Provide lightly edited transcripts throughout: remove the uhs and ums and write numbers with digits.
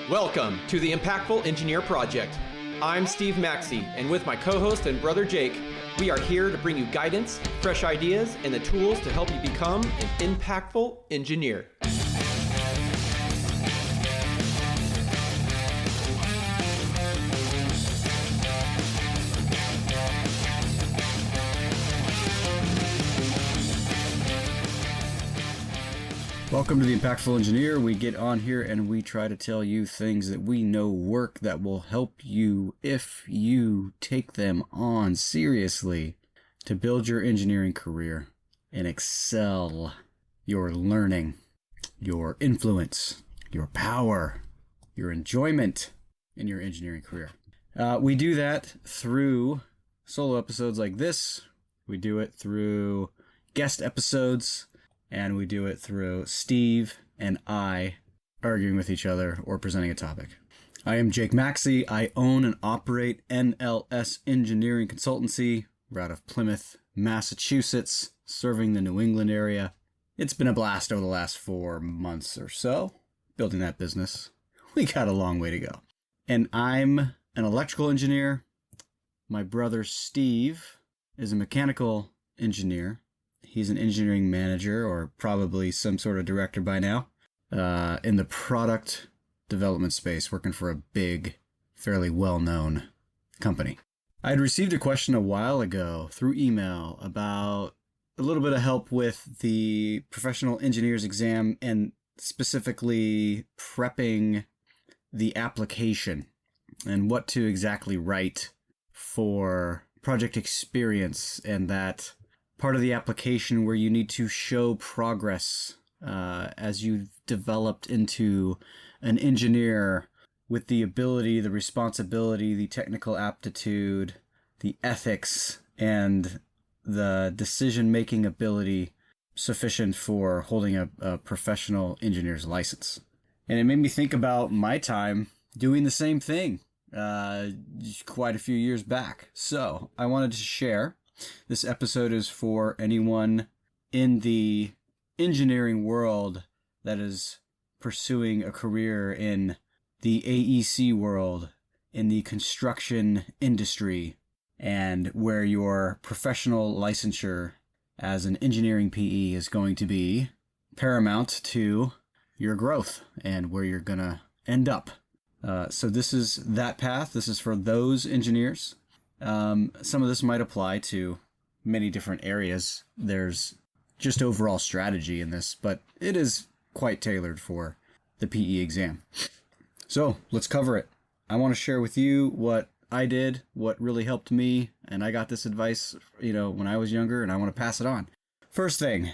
Welcome to the Impactful Engineer Project. I'm Steve Maxey, and with my co-host and brother Jake, we are here to bring you guidance, fresh ideas, and the tools to help you become an impactful engineer. Welcome to the Impactful Engineer. We get on here and we try to tell you things that we know work that will help you if you take them on seriously to build your engineering career and excel your learning, your influence, your power, your enjoyment in your engineering career. We do that through solo episodes like this. We do it through guest episodes. And we do it through Steve and I arguing with each other or presenting a topic. I am Jake Maxey. I own and operate NLS Engineering Consultancy. We're out of Plymouth, Massachusetts, serving the New England area. It's been a blast over the last 4 months or so, building that business. We got a long way to go. And I'm an electrical engineer. My brother Steve is a mechanical engineer. He's an engineering manager or probably some sort of director by now in the product development space, working for a big, fairly well-known company. I had received a question a while ago through email about a little bit of help with the professional engineer's exam and specifically prepping the application and what to exactly write for project experience and that part of the application where you need to show progress as you've developed into an engineer with the ability, the responsibility, the technical aptitude, the ethics, and the decision-making ability sufficient for holding a professional engineer's license. And it made me think about my time doing the same thing quite a few years back. So I wanted to share. This episode is for anyone in the engineering world that is pursuing a career in the AEC world, in the construction industry, and where your professional licensure as an engineering PE is going to be paramount to your growth and where you're going to end up. So this is that path. This is for those engineers. Some of this might apply to many different areas. There's just overall strategy in this, but it is quite tailored for the PE exam. So let's cover it. I want to share with you what I did, what really helped me, and I got this advice, when I was younger, and I want to pass it on. First thing,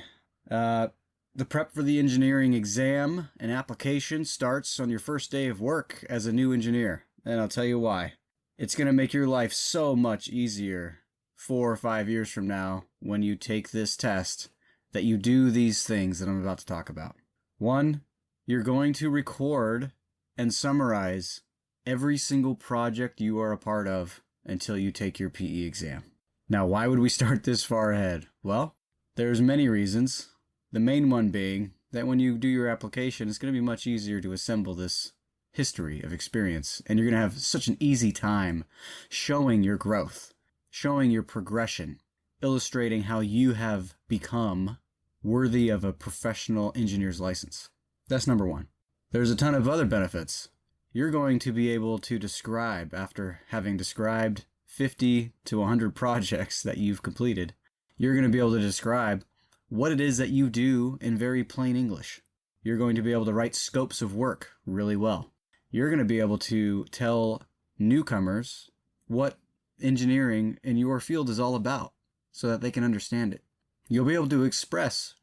the prep for the engineering exam and application starts on your first day of work as a new engineer, and I'll tell you why. It's going to make your life so much easier 4 or 5 years from now when you take this test that you do these things that I'm about to talk about. 1, you're going to record and summarize every single project you are a part of until you take your PE exam. Now, why would we start this far ahead? Well, there's many reasons. The main one being that when you do your application, it's going to be much easier to assemble this history of experience, and you're going to have such an easy time showing your growth, showing your progression, illustrating how you have become worthy of a professional engineer's license. That's number 1. There's a ton of other benefits. You're going to be able to describe, after having described 50 to 100 projects that you've completed, you're going to be able to describe what it is that you do in very plain English. You're going to be able to write scopes of work really well. You're going to be able to tell newcomers what engineering in your field is all about so that they can understand it. You'll be able to express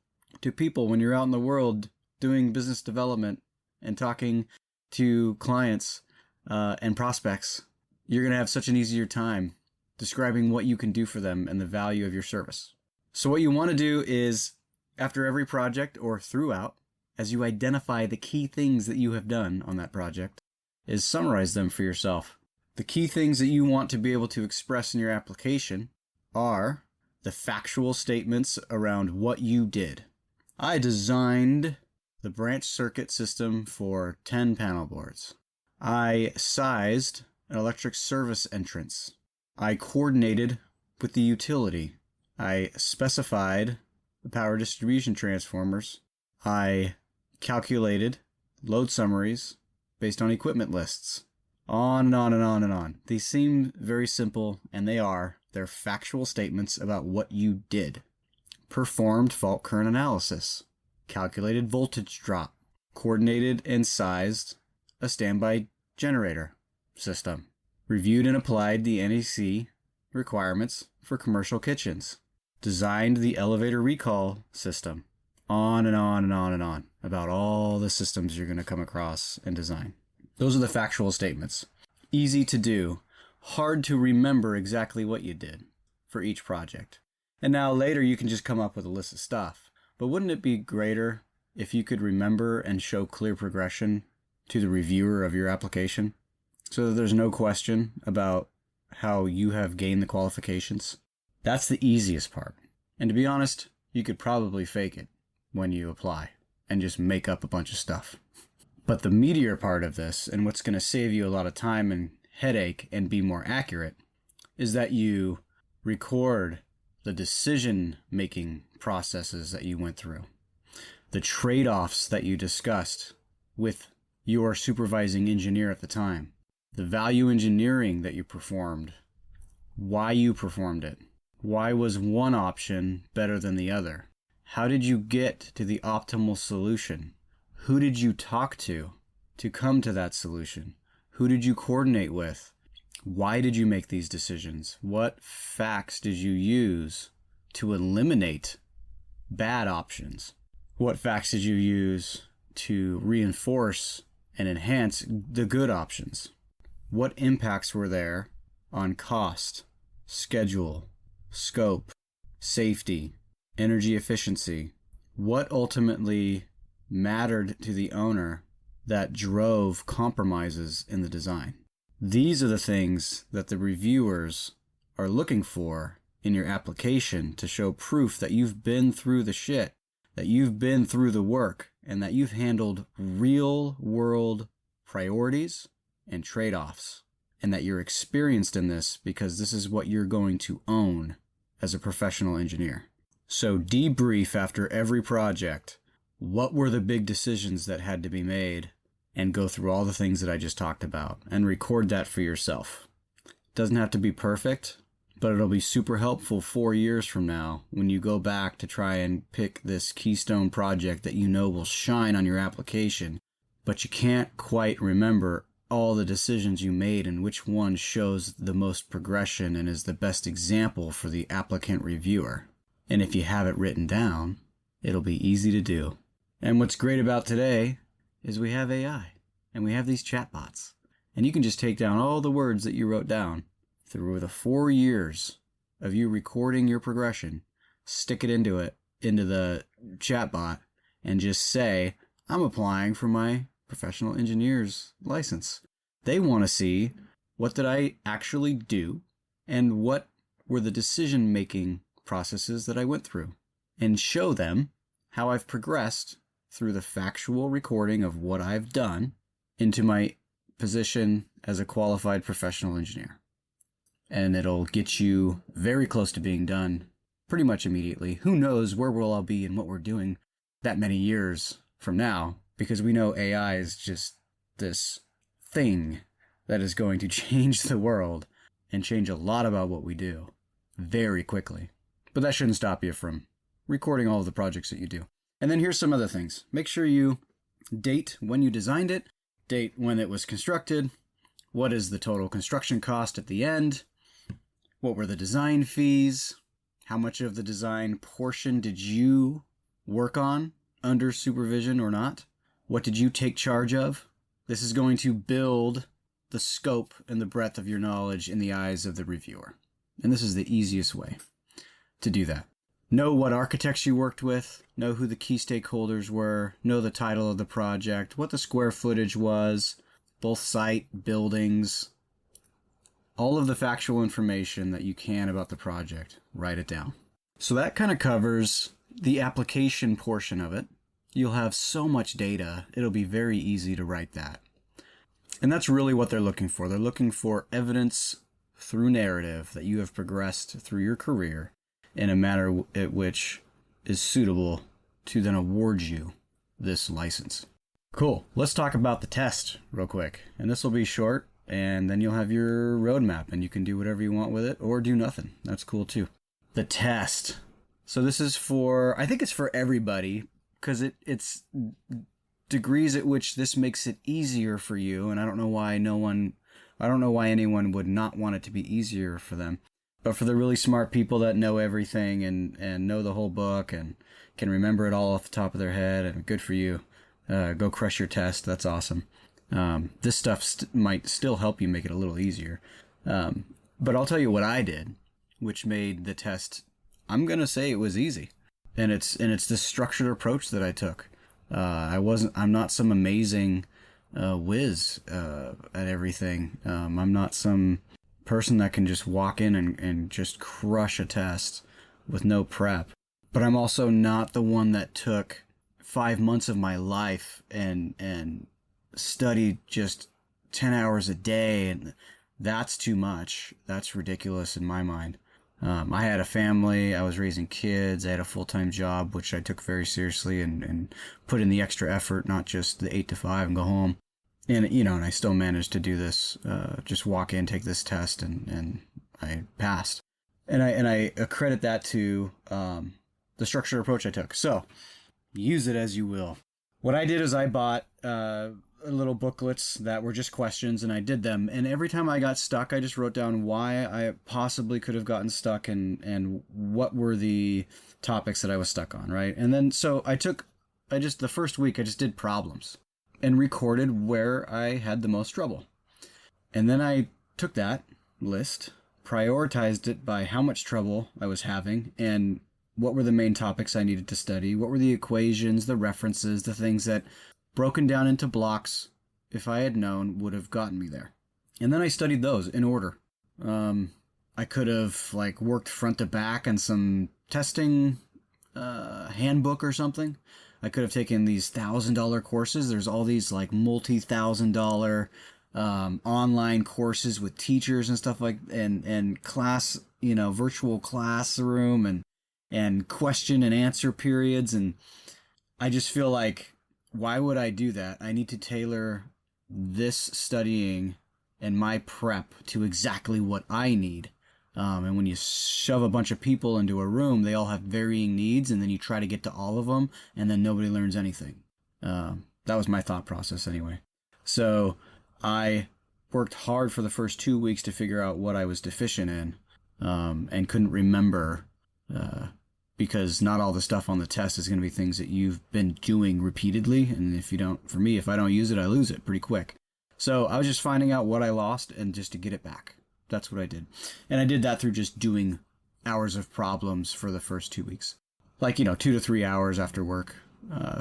to people when you're out in the world doing business development and talking to clients and prospects. You're going to have such an easier time describing what you can do for them and the value of your service. So what you want to do is, after every project or throughout, as you identify the key things that you have done on that project, is summarize them for yourself. The key things that you want to be able to express in your application are the factual statements around what you did. I designed the branch circuit system for 10 panel boards. I sized an electric service entrance. I coordinated with the utility. I specified the power distribution transformers. I calculated load summaries based on equipment lists. On and on and on and on. These seem very simple, and they are. They're factual statements about what you did. Performed fault current analysis. Calculated voltage drop. Coordinated and sized a standby generator system. Reviewed and applied the NEC requirements for commercial kitchens. Designed the elevator recall system. On and on and on and on about all the systems you're going to come across and design. Those are the factual statements. Easy to do, hard to remember exactly what you did for each project. And now later you can just come up with a list of stuff. But wouldn't it be greater if you could remember and show clear progression to the reviewer of your application so that there's no question about how you have gained the qualifications? That's the easiest part. And to be honest, you could probably fake it when you apply and just make up a bunch of stuff. But the meatier part of this, and what's going to save you a lot of time and headache and be more accurate, is that you record the decision-making processes that you went through, the trade-offs that you discussed with your supervising engineer at the time, the value engineering that you performed, why you performed it, why was one option better than the other, how did you get to the optimal solution, who did you talk to come to that solution, who did you coordinate with, why did you make these decisions, what facts did you use to eliminate bad options, what facts did you use to reinforce and enhance the good options, what impacts were there on cost, schedule, scope, safety, energy efficiency, what ultimately mattered to the owner that drove compromises in the design. These are the things that the reviewers are looking for in your application to show proof that you've been through the shit, that you've been through the work, and that you've handled real world priorities and trade-offs, and that you're experienced in this because this is what you're going to own as a professional engineer. So debrief after every project. What were the big decisions that had to be made? And go through all the things that I just talked about and record that for yourself. Doesn't have to be perfect, but it'll be super helpful 4 years from now when you go back to try and pick this keystone project that you know will shine on your application, but you can't quite remember all the decisions you made and which one shows the most progression and is the best example for the applicant reviewer. And if you have it written down, it'll be easy to do. And what's great about today is we have AI and we have these chatbots. And you can just take down all the words that you wrote down through the 4 years of you recording your progression, stick it into the chatbot, and just say, I'm applying for my professional engineer's license. They want to see what did I actually do and what were the decision-making processes that I went through, and show them how I've progressed through the factual recording of what I've done into my position as a qualified professional engineer. And it'll get you very close to being done pretty much immediately. Who knows where we'll all be and what we're doing that many years from now, because we know AI is just this thing that is going to change the world and change a lot about what we do very quickly. But that shouldn't stop you from recording all of the projects that you do. And then here's some other things. Make sure you date when you designed it, date when it was constructed, what is the total construction cost at the end, what were the design fees, how much of the design portion did you work on under supervision or not, what did you take charge of. This is going to build the scope and the breadth of your knowledge in the eyes of the reviewer. And this is the easiest way to do that. Know what architects you worked with, know who the key stakeholders were, know the title of the project, what the square footage was, both site, buildings, all of the factual information that you can about the project. Write it down. So that kind of covers the application portion of it. You'll have so much data, it'll be very easy to write that. And that's really what they're looking for. They're looking for evidence through narrative that you have progressed through your career in a manner at which is suitable to then award you this license. Cool. Let's talk about the test real quick. And this will be short, and then you'll have your roadmap, and you can do whatever you want with it or do nothing. That's cool too. The test. So this is I think it's for everybody, because it's degrees at which this makes it easier for you. And I don't know why anyone would not want it to be easier for them. But for the really smart people that know everything and know the whole book and can remember it all off the top of their head, and good for you. Go crush your test. That's awesome. This stuff might still help you make it a little easier. But I'll tell you what I did, which made the test, I'm going to say it was easy. And it's this structured approach that I took. I'm not some amazing whiz at everything. I'm not some person that can just walk in and just crush a test with no prep. But I'm also not the one that took 5 months of my life and studied just 10 hours a day, and that's too much. That's ridiculous in my mind. I had a family, I was raising kids, I had a full-time job, which I took very seriously and put in the extra effort, not just the 8 to 5 and go home. And, and I still managed to do this, just walk in, take this test, and I passed. And I accredit that to the structured approach I took. So, use it as you will. What I did is I bought little booklets that were just questions, and I did them. And every time I got stuck, I just wrote down why I possibly could have gotten stuck and what were the topics that I was stuck on, right? And then so the first week I just did problems and recorded where I had the most trouble. And then I took that list, prioritized it by how much trouble I was having and what were the main topics I needed to study, what were the equations, the references, the things that broken down into blocks, if I had known, would have gotten me there. And then I studied those in order. I could have worked front to back on some testing handbook or something. I could have taken these $1,000 courses. There's all these multi-$1,000 online courses with teachers and stuff and class, virtual classroom and question and answer periods. And I just feel like, why would I do that? I need to tailor this studying and my prep to exactly what I need. And when you shove a bunch of people into a room, they all have varying needs, and then you try to get to all of them, and then nobody learns anything. That was my thought process anyway. So I worked hard for the first 2 weeks to figure out what I was deficient in, and couldn't remember, because not all the stuff on the test is going to be things that you've been doing repeatedly. And if I don't use it, I lose it pretty quick. So I was just finding out what I lost and just to get it back. That's what I did. And I did that through just doing hours of problems for the first 2 weeks. 2 to 3 hours after work,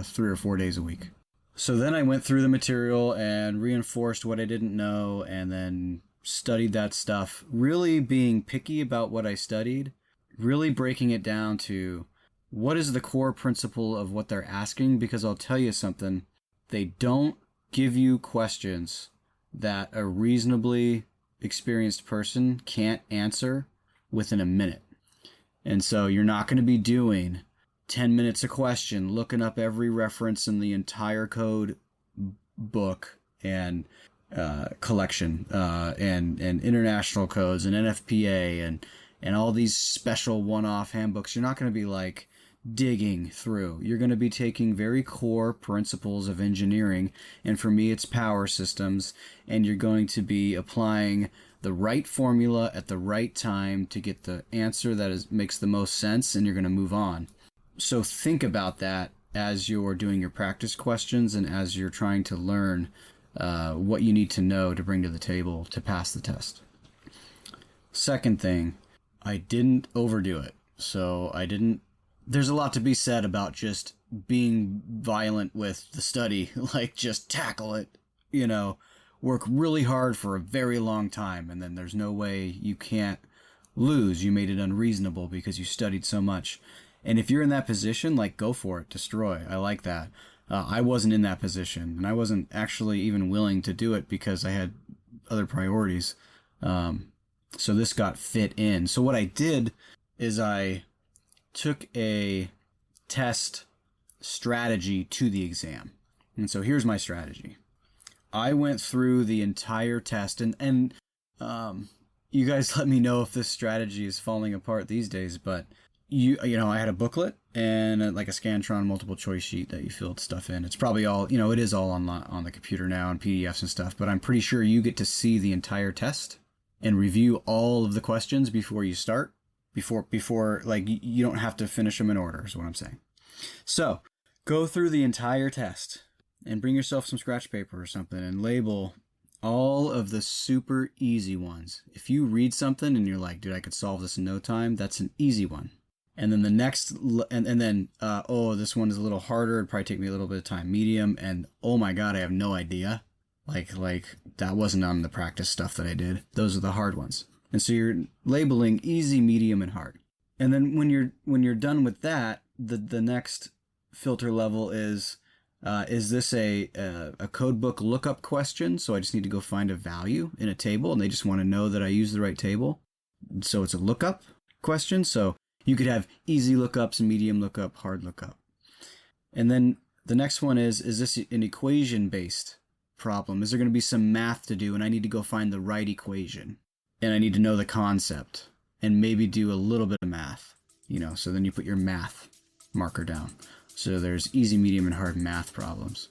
3 or 4 days a week. So then I went through the material and reinforced what I didn't know, and then studied that stuff, really being picky about what I studied, really breaking it down to what is the core principle of what they're asking, because I'll tell you something, they don't give you questions that a reasonably experienced person can't answer within a minute. And so you're not going to be doing 10 minutes a question, looking up every reference in the entire code book and collection and international codes and NFPA and all these special one-off handbooks. You're not going to be digging through. You're going to be taking very core principles of engineering, and for me it's power systems, and you're going to be applying the right formula at the right time to get the answer that makes the most sense, and you're going to move on. So think about that as you're doing your practice questions and as you're trying to learn what you need to know to bring to the table to pass the test. Second thing, I didn't overdo it. So there's a lot to be said about just being violent with the study, just tackle it, work really hard for a very long time, and then there's no way you can't lose. You made it unreasonable because you studied so much. And if you're in that position, go for it, destroy. I like that. I wasn't in that position, and I wasn't actually even willing to do it because I had other priorities. So this got fit in. So what I did is I took a test strategy to the exam. And so here's my strategy. I went through the entire test, and you guys let me know if this strategy is falling apart these days, but I had a booklet and like a Scantron multiple choice sheet that you filled stuff in. It's probably all, it is all on the computer now and PDFs and stuff, but I'm pretty sure you get to see the entire test and review all of the questions before you start, before like you don't have to finish them in order is what I'm saying. So go through the entire test and bring yourself some scratch paper or something and label all of the super easy ones. If you read something and you're like, dude, I could solve this in no time, that's an easy one. And then the next, and then, this one is a little harder. It'd probably take me a little bit of time. Medium, and oh my God, I have no idea. Like that wasn't on the practice stuff that I did. Those are the hard ones. And so you're labeling easy, medium, and hard. And then when you're done with that, the next filter level is this a code book lookup question? So I just need to go find a value in a table, and they just want to know that I use the right table. So it's a lookup question. So you could have easy lookups, medium lookup, hard lookup. And then the next one is this an equation-based problem? Is there going to be some math to do, and I need to go find the right equation? And I need to know the concept, and maybe do a little bit of math, so then you put your math marker down. So there's easy, medium, and hard math problems.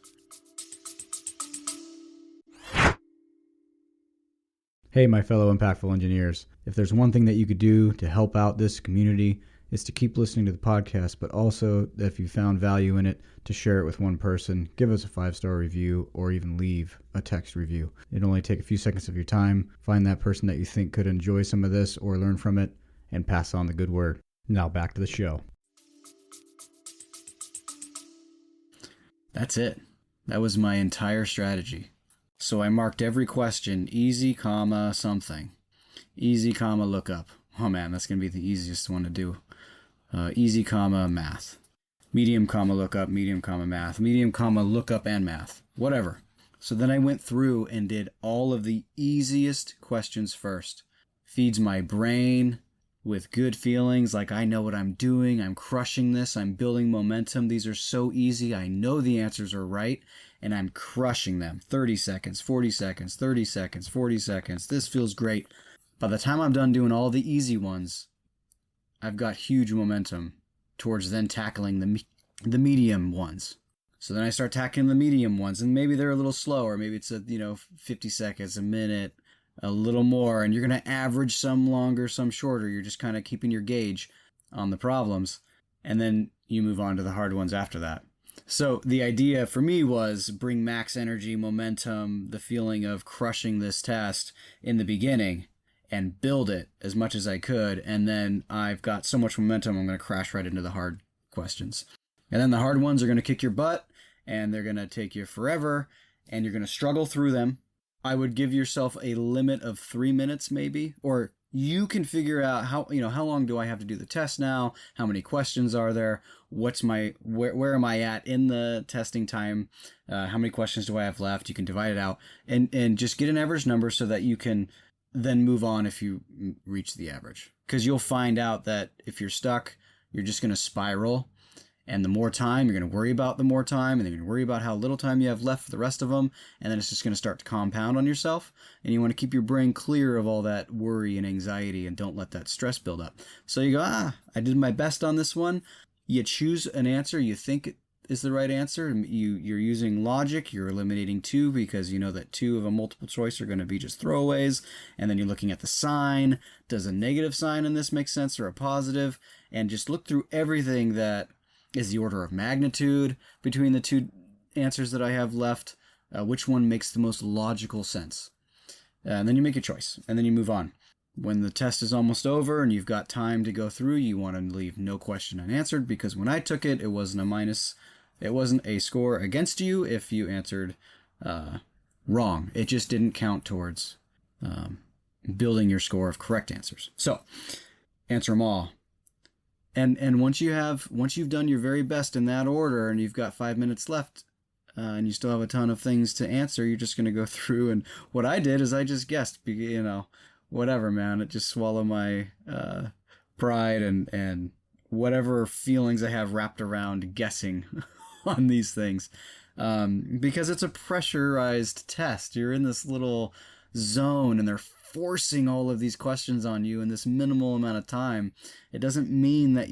Hey, my fellow impactful engineers. If there's one thing that you could do to help out this community, it's to keep listening to the podcast, but also if you found value in it, to share it with one person, give us a 5-star review, or even leave a text review. It'll only take a few seconds of your time. Find that person that you think could enjoy some of this or learn from it, and pass on the good word. Now back to the show. That's it. That was my entire strategy. So I marked every question easy, comma, something. Easy, comma, lookup. Oh man, that's going to be the easiest one to do. Easy, comma, math. Medium, comma, lookup, medium, comma, math. Medium, comma, lookup, and math. Whatever. So then I went through and did all of the easiest questions first. Feeds my brain with good feelings, like I know what I'm doing, I'm crushing this, I'm building momentum. These are so easy. I know the answers are right, and I'm crushing them. 30 seconds, 40 seconds, 30 seconds, 40 seconds. This feels great. By the time I'm done doing all the easy ones, I've got huge momentum towards then tackling the medium ones. So then I start tackling the medium ones, and maybe they're a little slower. Maybe it's 50 seconds, a minute, a little more, and you're going to average some longer, some shorter. You're just kind of keeping your gauge on the problems, and then you move on to the hard ones after that. So the idea for me was bring max energy, momentum, the feeling of crushing this test in the beginning, and build it as much as I could, and then I've got so much momentum, I'm going to crash right into the hard questions. And then the hard ones are going to kick your butt, and they're going to take you forever, and you're going to struggle through them. I would give yourself a limit of 3 minutes maybe, or you can figure out how long do I have to do the test now? How many questions are there? What's where am I at in the testing time? How many questions do I have left? You can divide it out and just get an average number so that you can then move on if you reach the average. Because you'll find out that if you're stuck, you're just going to spiral. And the more time, you're going to worry about the more time, and then you're going to worry about how little time you have left for the rest of them, and then it's just going to start to compound on yourself, and you want to keep your brain clear of all that worry and anxiety, and don't let that stress build up. So you go, I did my best on this one. You choose an answer you think is the right answer. You're using logic. You're eliminating 2 because you know that 2 of a multiple choice are going to be just throwaways, and then you're looking at the sign. Does a negative sign in this make sense or a positive? And just look through everything that is the order of magnitude between the 2 answers that I have left. Which one makes the most logical sense? And then you make a choice, and then you move on. When the test is almost over and you've got time to go through, you want to leave no question unanswered, because when I took it, it wasn't a minus. It wasn't a score against you if you answered wrong. It just didn't count towards building your score of correct answers. So answer them all. And once you've done your very best in that order, and you've got 5 minutes left, and you still have a ton of things to answer, you're just going to go through. And what I did is I just guessed, whatever, man. It just swallow my pride and whatever feelings I have wrapped around guessing on these things, because it's a pressurized test. You're in this little zone, and they're forcing all of these questions on you in this minimal amount of time. It doesn't mean that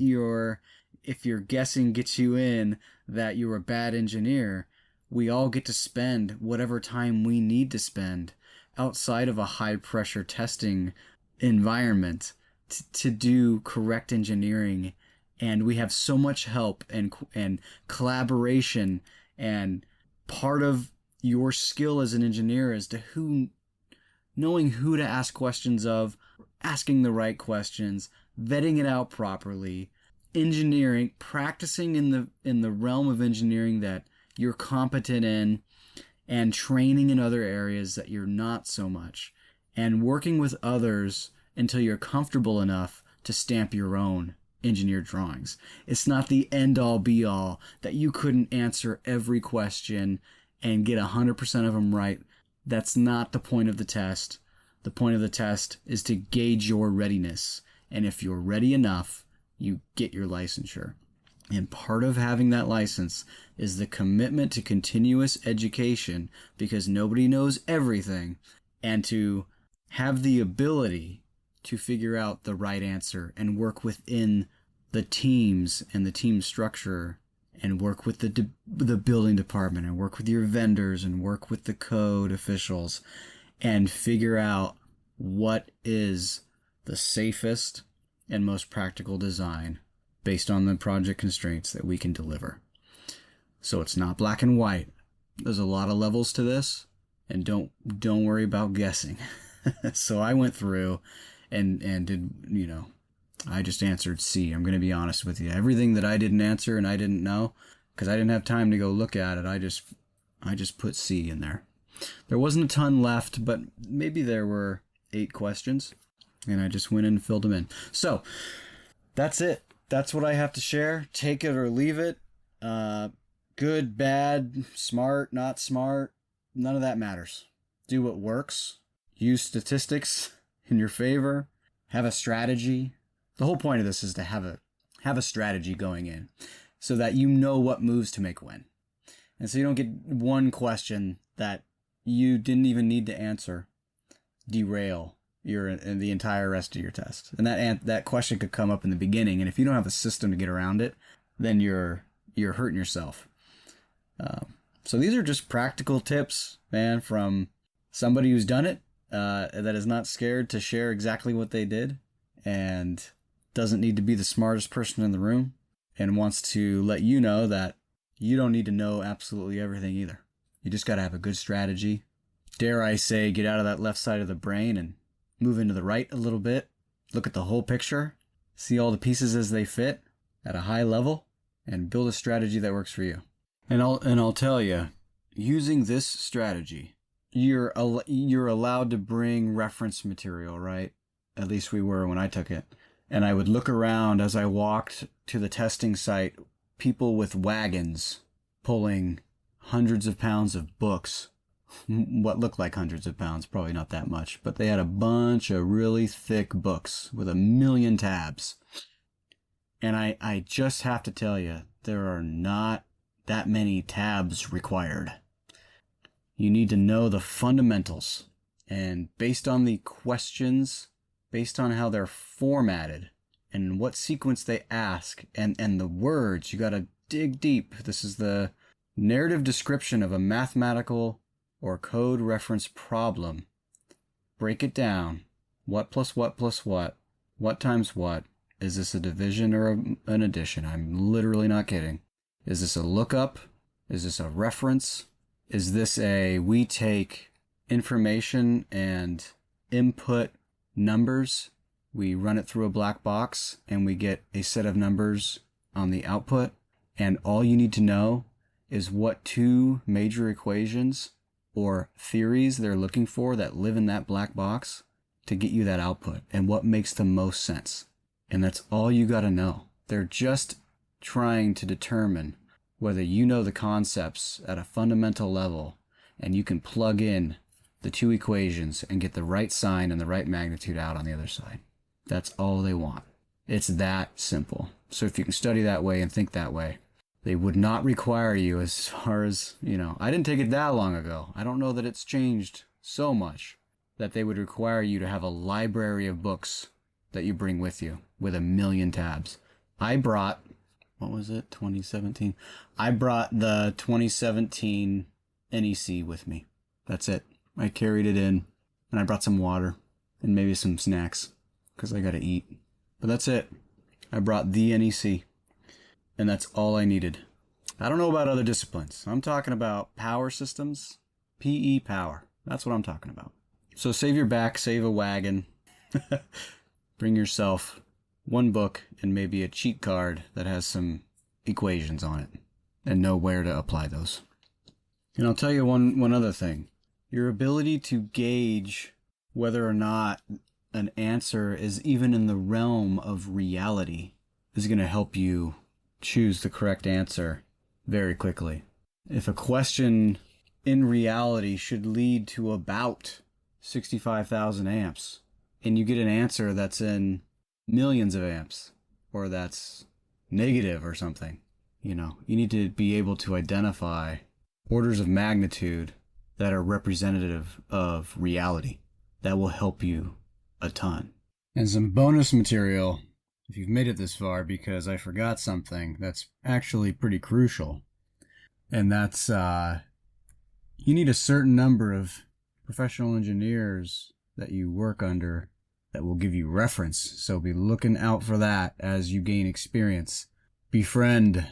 if your guessing gets you in, that you're a bad engineer. We all get to spend whatever time we need to spend outside of a high pressure testing environment to do correct engineering. And we have so much help and collaboration, and part of your skill as an engineer is knowing who to ask questions of, asking the right questions, vetting it out properly, engineering, practicing in the realm of engineering that you're competent in, and training in other areas that you're not so much, and working with others until you're comfortable enough to stamp your own engineered drawings. It's not the end-all be-all that you couldn't answer every question and get 100% of them right. That's not the point of the test. The point of the test is to gauge your readiness. And if you're ready enough, you get your licensure. And part of having that license is the commitment to continuous education, because nobody knows everything, and to have the ability to figure out the right answer and work within the teams and the team structure, and work with the building department, and work with your vendors, and work with the code officials, and figure out what is the safest and most practical design based on the project constraints that we can deliver. So it's not black and white. There's a lot of levels to this, and don't worry about guessing. So I went through and did, I just answered C. I'm going to be honest with you. Everything that I didn't answer and I didn't know, because I didn't have time to go look at it, I just put C in there. There wasn't a ton left, but maybe there were 8 questions, and I just went in and filled them in. So that's it. That's what I have to share. Take it or leave it. Good, bad, smart, not smart. None of that matters. Do what works. Use statistics in your favor. Have a strategy. The whole point of this is to have a strategy going in, so that you know what moves to make when. And so you don't get one question that you didn't even need to answer derail the entire rest of your test. And that question could come up in the beginning, and if you don't have a system to get around it, then you're hurting yourself. So these are just practical tips, man, from somebody who's done it, that is not scared to share exactly what they did, and doesn't need to be the smartest person in the room, and wants to let you know that you don't need to know absolutely everything either. You just got to have a good strategy. Dare I say, get out of that left side of the brain and move into the right a little bit. Look at the whole picture. See all the pieces as they fit at a high level, and build a strategy that works for you. And I'll tell you, using this strategy, you're allowed to bring reference material, right? At least we were when I took it. And I would look around as I walked to the testing site, people with wagons pulling hundreds of pounds of books, what looked like hundreds of pounds, probably not that much, but they had a bunch of really thick books with 1,000,000 tabs. And I just have to tell you, there are not that many tabs required. You need to know the fundamentals, and based on the questions, based on how they're formatted and what sequence they ask, and the words, you got to dig deep. This is the narrative description of a mathematical or code reference problem. Break it down. What plus what plus what? What times what? Is this a division or an addition? I'm literally not kidding. Is this a lookup? Is this a reference? Is this we take information and input numbers, we run it through a black box, and we get a set of numbers on the output, and all you need to know is what 2 major equations or theories they're looking for that live in that black box to get you that output, and what makes the most sense. And that's all you got to know. They're just trying to determine whether you know the concepts at a fundamental level and you can plug in the two equations and get the right sign and the right magnitude out on the other side. That's all they want. It's that simple. So if you can study that way and think that way, they would not require you as far as, I didn't take it that long ago. I don't know that it's changed so much that they would require you to have a library of books that you bring with you with 1,000,000 tabs. I brought, 2017? I brought the 2017 NEC with me. That's it. I carried it in, and I brought some water and maybe some snacks because I got to eat. But that's it. I brought the NEC, and that's all I needed. I don't know about other disciplines. I'm talking about power systems, PE power. That's what I'm talking about. So save your back, save a wagon. Bring yourself one book and maybe a cheat card that has some equations on it and know where to apply those. And I'll tell you one other thing. Your ability to gauge whether or not an answer is even in the realm of reality is going to help you choose the correct answer very quickly. If a question in reality should lead to about 65,000 amps and you get an answer that's in millions of amps or that's negative or something, you need to be able to identify orders of magnitude that are representative of reality. That will help you a ton. And some bonus material, if you've made it this far, because I forgot something that's actually pretty crucial. And that's, you need a certain number of professional engineers that you work under that will give you reference. So be looking out for that as you gain experience. Befriend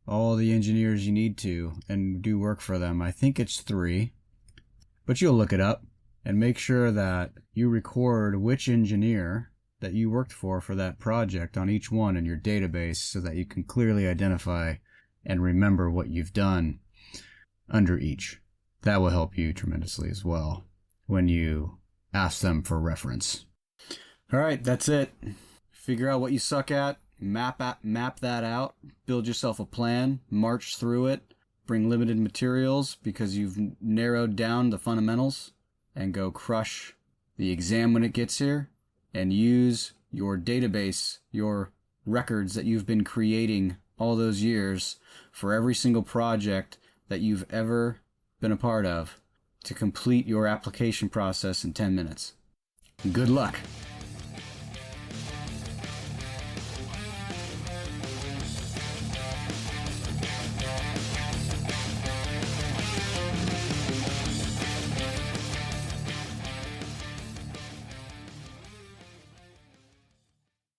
all the engineers you need to and do work for them. I think it's 3, but you'll look it up and make sure that you record which engineer that you worked for that project on each one in your database so that you can clearly identify and remember what you've done under each. That will help you tremendously as well when you ask them for reference. All right, that's it. Figure out what you suck at, map that out, build yourself a plan, march through it, bring limited materials because you've narrowed down the fundamentals, and go crush the exam when it gets here, and use your database, your records that you've been creating all those years for every single project that you've ever been a part of to complete your application process in 10 minutes. Good luck.